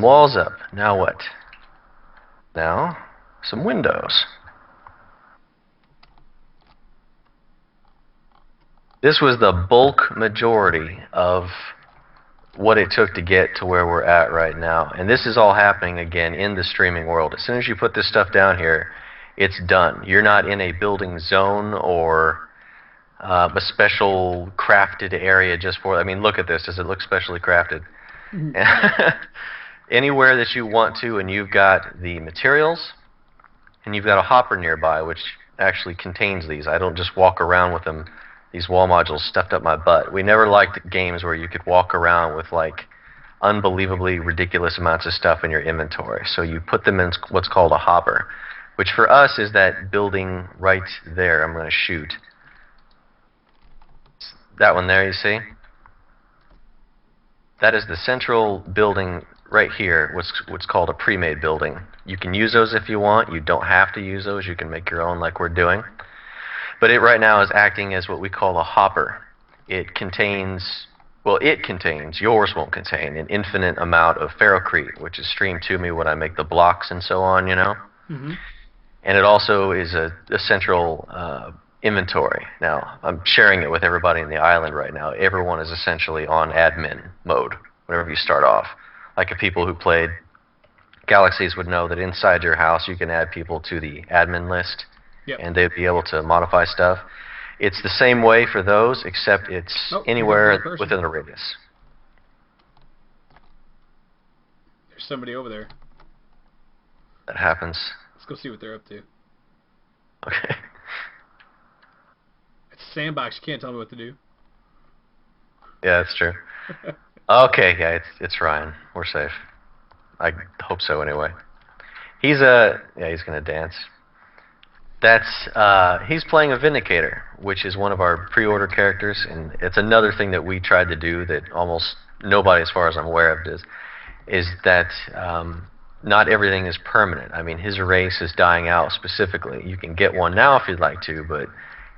Walls up. Now what? Now, some windows. This was the bulk majority of what it took to get to where we're at right now. And this is all happening again in the streaming world. As soon as you put this stuff down here, it's done. You're not in a building zone or a special crafted area just for it. I mean, look at this. Does it look specially crafted? Anywhere that you want to, and you've got the materials, and you've got a hopper nearby, which actually contains these. I don't just walk around with them, these wall modules stuffed up my butt. We never liked games where you could walk around with like unbelievably ridiculous amounts of stuff in your inventory. So you put them in what's called a hopper, which for us is that building right there. I'm going to shoot. That one there, you see? That is the central building right here, what's called a pre-made building. You can use those if you want. You don't have to use those. You can make your own like we're doing. But it right now is acting as what we call a hopper. It contains, well, it contains, yours won't contain, an infinite amount of ferrocrete, which is streamed to me when I make the blocks and so on, you know? Mm-hmm. And it also is a central inventory. Now, I'm sharing it with everybody in the island right now. Everyone is essentially on admin mode whenever you start off. Like the people who played Galaxies would know that inside your house you can add people to the admin list. Yep. And they'd be able to modify stuff. It's the same way for those, except it's anywhere within the radius. There's somebody over there. That happens. Let's go see what they're up to. Okay. It's a sandbox. You can't tell me what to do. Yeah, that's true. Okay, yeah, it's Ryan. We're safe. I hope so, anyway. He's gonna dance. He's playing a Vindicator, which is one of our pre-order characters, and it's another thing that we tried to do that almost nobody, as far as I'm aware of, does, is that not everything is permanent. I mean, his race is dying out specifically. You can get one now if you'd like to, but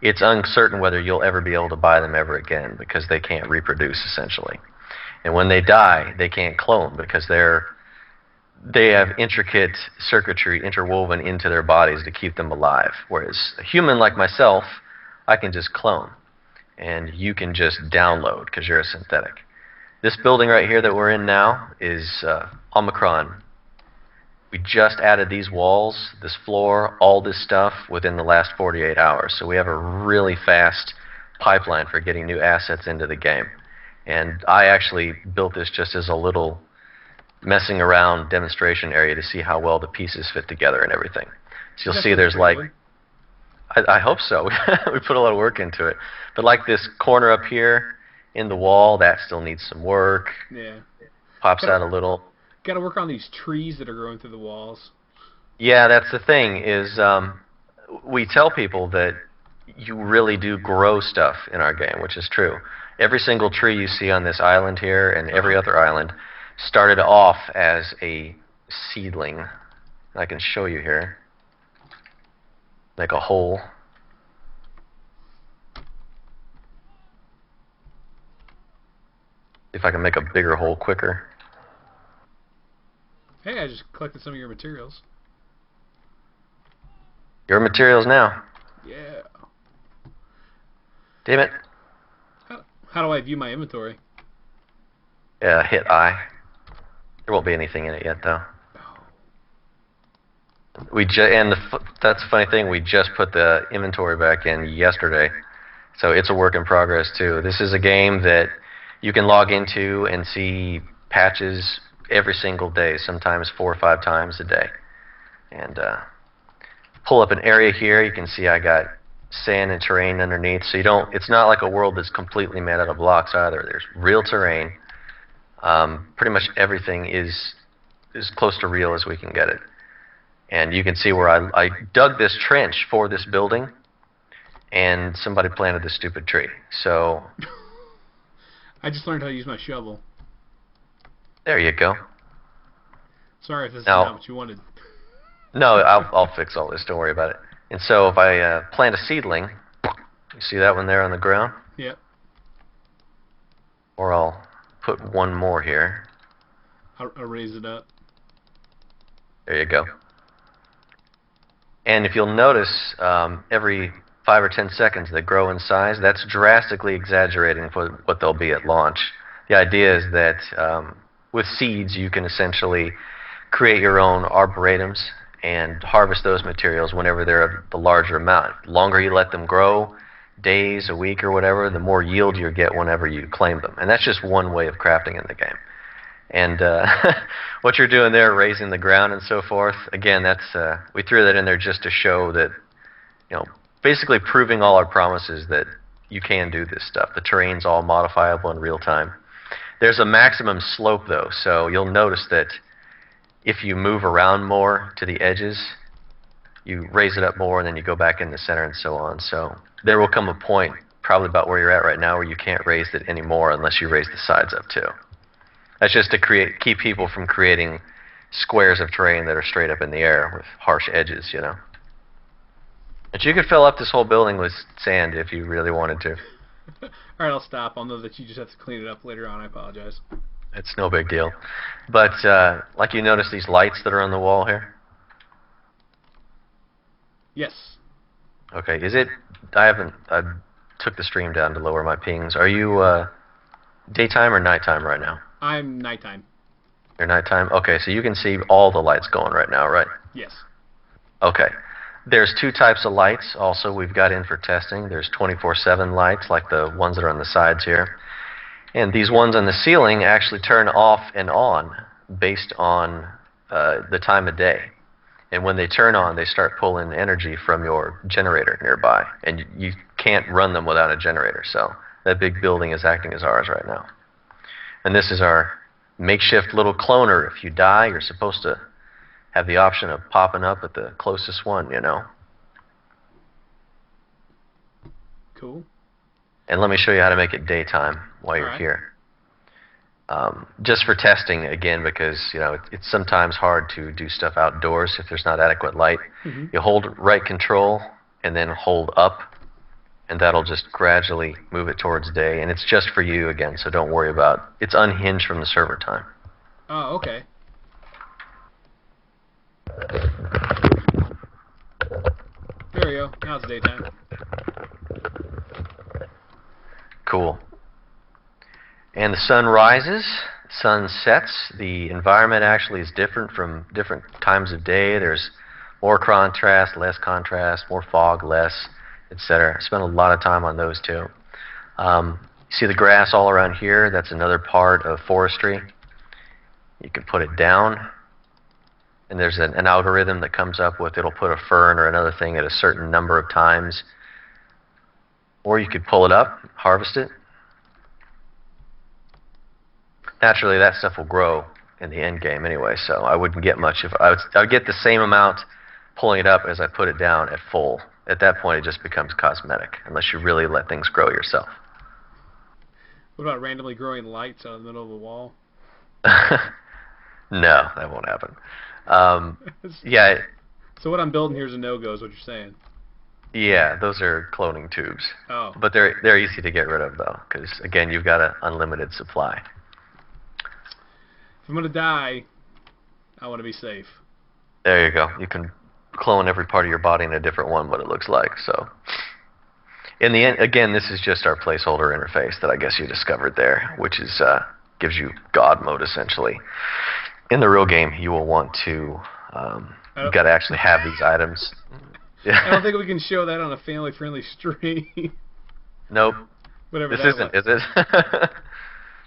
it's uncertain whether you'll ever be able to buy them ever again because they can't reproduce, essentially. And when they die, they can't clone because they have intricate circuitry interwoven into their bodies to keep them alive. Whereas a human like myself, I can just clone. And you can just download because you're a synthetic. This building right here that we're in now is Omicron. We just added these walls, this floor, all this stuff within the last 48 hours. So we have a really fast pipeline for getting new assets into the game. And I actually built this just as a little messing around demonstration area to see how well the pieces fit together and everything. So you'll see there's like, I hope so. We put a lot of work into it. But like this corner up here in the wall, that still needs some work. Yeah. Pops out a little. Got to work on these trees that are growing through the walls. Yeah, that's the thing is we tell people that you really do grow stuff in our game, which is true. Every single tree you see on this island here and every other island started off as a seedling. I can show you here. Make a hole. If I can make a bigger hole quicker. Hey, I just collected some of your materials. Your materials now. Yeah. Damn it. How do I view my inventory? Yeah, hit I. There won't be anything in it yet, though. That's the funny thing. We just put the inventory back in yesterday, so it's a work in progress too. This is a game that you can log into and see patches every single day, sometimes 4 or 5 times a day. And pull up an area here. You can see I got sand and terrain underneath, so it's not like a world that's completely made out of blocks either. There's real terrain. Pretty much everything is as close to real as we can get it. And you can see where I dug this trench for this building, and somebody planted this stupid tree. So I just learned how to use my shovel. There you go. Sorry if this is not what you wanted. No, I'll fix all this. Don't worry about it. And so if I plant a seedling, you see that one there on the ground? Yep. Or I'll put one more here. I'll raise it up. There you go. And if you'll notice, every 5 or 10 seconds they grow in size. That's drastically exaggerating for what they'll be at launch. The idea is that with seeds you can essentially create your own arboretums and harvest those materials whenever they're of the larger amount. The longer you let them grow, days, a week, or whatever, the more yield you get whenever you claim them. And that's just one way of crafting in the game. And what you're doing there, raising the ground and so forth, again, that's we threw that in there just to show that, basically proving all our promises that you can do this stuff. The terrain's all modifiable in real time. There's a maximum slope, though, so you'll notice that if you move around more to the edges, you raise it up more, and then you go back in the center and so on. So there will come a point, probably about where you're at right now, where you can't raise it anymore unless you raise the sides up too. That's just to keep people from creating squares of terrain that are straight up in the air with harsh edges, But you could fill up this whole building with sand if you really wanted to. All right, I'll stop. I'll know that you just have to clean it up later on. I apologize. It's no big deal. But like you notice these lights that are on the wall here? Yes. Okay, I took the stream down to lower my pings. Are you daytime or nighttime right now? I'm nighttime. You're nighttime? Okay, so you can see all the lights going right now, right? Yes. Okay. There's 2 types of lights also we've got in for testing. There's 24/7 lights, like the ones that are on the sides here. And these ones on the ceiling actually turn off and on based on the time of day. And when they turn on, they start pulling energy from your generator nearby. And you can't run them without a generator. So that big building is acting as ours right now. And this is our makeshift little cloner. If you die, you're supposed to have the option of popping up at the closest one, Cool. And let me show you how to make it daytime while you're here. Just for testing, again, because it's sometimes hard to do stuff outdoors if there's not adequate light. Mm-hmm. You hold right control and then hold up, and that'll just gradually move it towards day. And it's just for you again, so don't worry about it. It's unhinged from the server time. Oh, okay. There we go. Now it's daytime. Cool. And the sun rises, sun sets. The environment actually is different from different times of day. There's more contrast, less contrast, more fog, less, etc. I spent a lot of time on those too. You see the grass all around here? That's another part of forestry. You can put it down, and there's an algorithm that comes up with it'll put a fern or another thing at a certain number of times. Or you could pull it up, harvest it. Naturally, that stuff will grow in the end game anyway, so I wouldn't get much. I would get the same amount pulling it up as I put it down at full. At that point, it just becomes cosmetic, unless you really let things grow yourself. What about randomly growing lights out in the middle of the wall? No, that won't happen. Yeah. So what I'm building here is a no-go, is what you're saying. Yeah, those are cloning tubes. Oh. But they're easy to get rid of, though, because, again, you've got an unlimited supply. If I'm going to die, I want to be safe. There you go. You can clone every part of your body in a different one, what it looks like. So, in the end, again, this is just our placeholder interface that I guess you discovered there, which is gives you God mode, essentially. In the real game, you will want to, you've got to actually have these items. I don't think we can show that on a family-friendly stream. Nope. Whatever. This isn't, is it?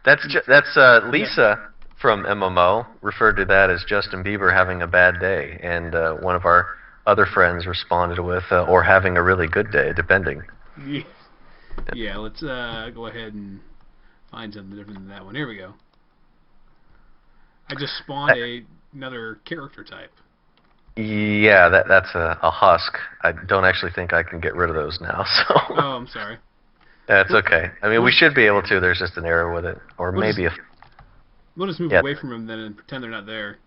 That's Lisa from MMO referred to that as Justin Bieber having a bad day, and one of our other friends responded with, or having a really good day, depending. Yeah, let's go ahead and find something different than that one. Here we go. I just spawned another character type. Yeah, that's a husk. I don't actually think I can get rid of those now. So. Oh, I'm sorry. That's okay. I mean, we should be able to. There's just an error with it, or maybe we'll just move away from them then and pretend they're not there.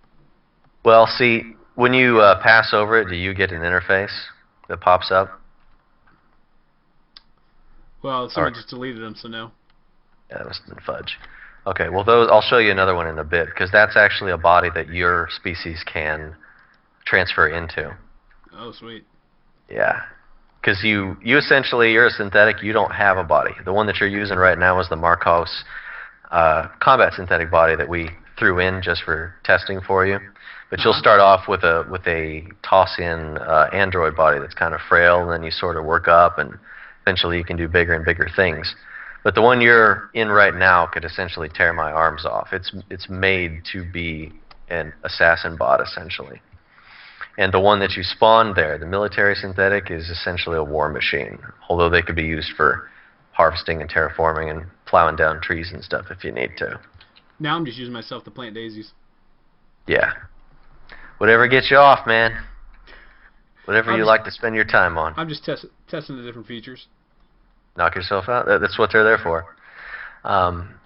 Well, see, when you pass over it, do you get an interface that pops up? Well, someone just deleted them, so no. Yeah, that must have been fudge. Okay, well, those I'll show you another one in a bit because that's actually a body that your species can transfer into. Oh, sweet. Yeah, because you essentially you're a synthetic. You don't have a body. The one that you're using right now is the Marcos combat synthetic body that we threw in just for testing for you. But you'll start off with a toss-in android body that's kind of frail, and then you sort of work up, and eventually you can do bigger and bigger things. But the one you're in right now could essentially tear my arms off. It's made to be an assassin bot essentially. And the one that you spawned there, the military synthetic, is essentially a war machine. Although they could be used for harvesting and terraforming and plowing down trees and stuff if you need to. Now I'm just using myself to plant daisies. Yeah. Whatever gets you off, man. Whatever you like to spend your time on. I'm just testing the different features. Knock yourself out. That's what they're there for.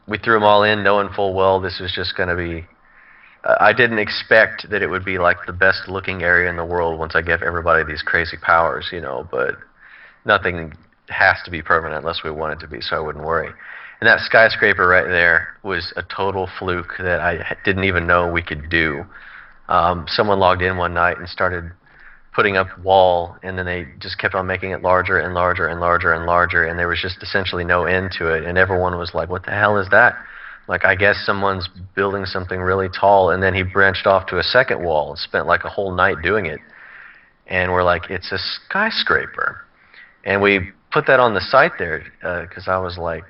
We threw them all in knowing full well this was just going to be... I didn't expect that it would be like the best looking area in the world once I gave everybody these crazy powers, you know, but nothing has to be permanent unless we want it to be, so I wouldn't worry. And that skyscraper right there was a total fluke that I didn't even know we could do. Someone logged in one night and started putting up wall, and then they just kept on making it larger and larger and larger and larger, and there was just essentially no end to it, and everyone was like, what the hell is that? Like, I guess someone's building something really tall, and then he branched off to a second wall and spent like a whole night doing it. And we're like, it's a skyscraper. And we put that on the site there, because I was like,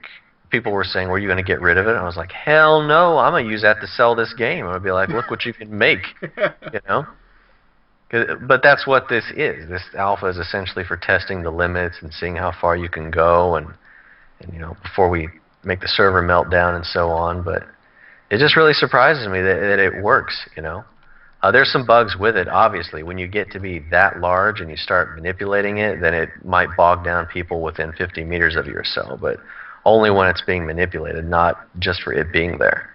people were saying, were you going to get rid of it? And I was like, hell no, I'm going to use that to sell this game. I'm going to be like, look what you can make, you know? But that's what this is. This alpha is essentially for testing the limits and seeing how far you can go, and you know, before we make the server melt down and so on. But it just really surprises me that it works, you know. There's some bugs with it, obviously. When you get to be that large and you start manipulating it, then it might bog down people within 50 meters of your cell, but only when it's being manipulated, not just for it being there.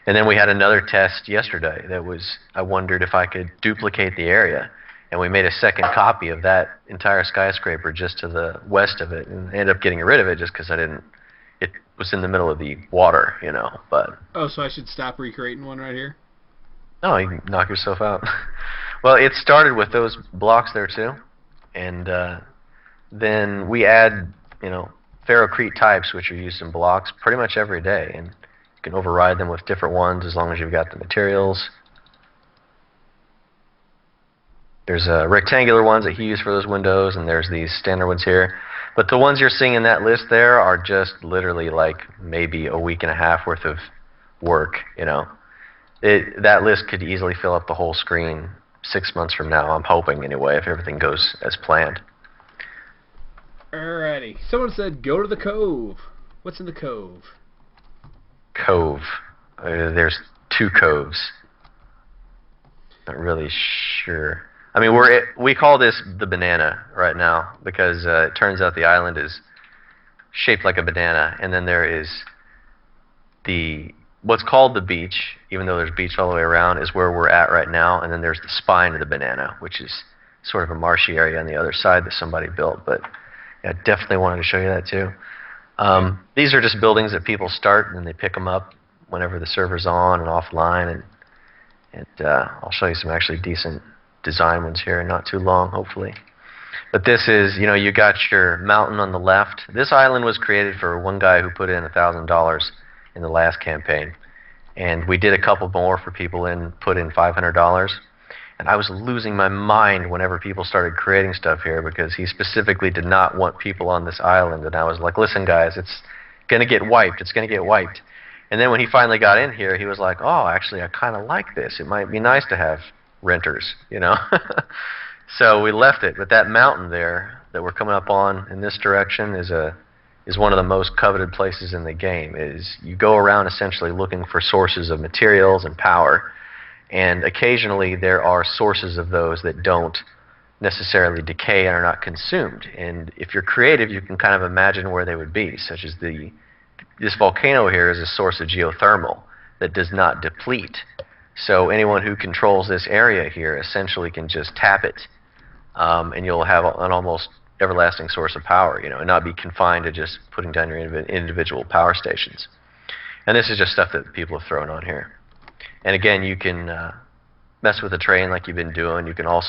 And then we had another test yesterday that was, I wondered if I could duplicate the area. And we made a second copy of that entire skyscraper just to the west of it, and ended up getting rid of it just because it was in the middle of the water, you know. But oh, so I should stop recreating one right here? No, you can knock yourself out. Well, it started with those blocks there too. And then we add, you know, ferrocrete types, which are used in blocks pretty much every day. And you can override them with different ones as long as you've got the materials. There's rectangular ones that he used for those windows, and there's these standard ones here. But the ones you're seeing in that list there are just literally like maybe a week and a half worth of work, you know. That list could easily fill up the whole screen 6 months from now, I'm hoping anyway, if everything goes as planned. Alrighty. Someone said, go to the cove. What's in the cove? Cove. There's two coves. Not really sure. I mean, we call this the banana right now because it turns out the island is shaped like a banana, and then there is what's called the beach, even though there's beach all the way around, is where we're at right now, and then there's the spine of the banana, which is sort of a marshy area on the other side that somebody built. But yeah, I definitely wanted to show you that too. These are just buildings that people start, and then they pick them up whenever the server's on and offline, and I'll show you some actually decent design ones here in not too long, hopefully. But this is, you know, you got your mountain on the left. This island was created for one guy who put in $1,000 in the last campaign, and we did a couple more for people put in $500. And I was losing my mind whenever people started creating stuff here because he specifically did not want people on this island. And I was like, listen, guys, it's going to get wiped. It's going to get wiped. And then when he finally got in here, he was like, oh, actually, I kind of like this. It might be nice to have renters, you know. So we left it. But that mountain there that we're coming up on in this direction is one of the most coveted places in the game. You go around essentially looking for sources of materials and power. And occasionally there are sources of those that don't necessarily decay and are not consumed. And if you're creative, you can kind of imagine where they would be, such as this volcano here is a source of geothermal that does not deplete. So anyone who controls this area here essentially can just tap it, and you'll have an almost everlasting source of power, you know, and not be confined to just putting down your individual power stations. And this is just stuff that people have thrown on here. And again, you can mess with the terrain like you've been doing. You can also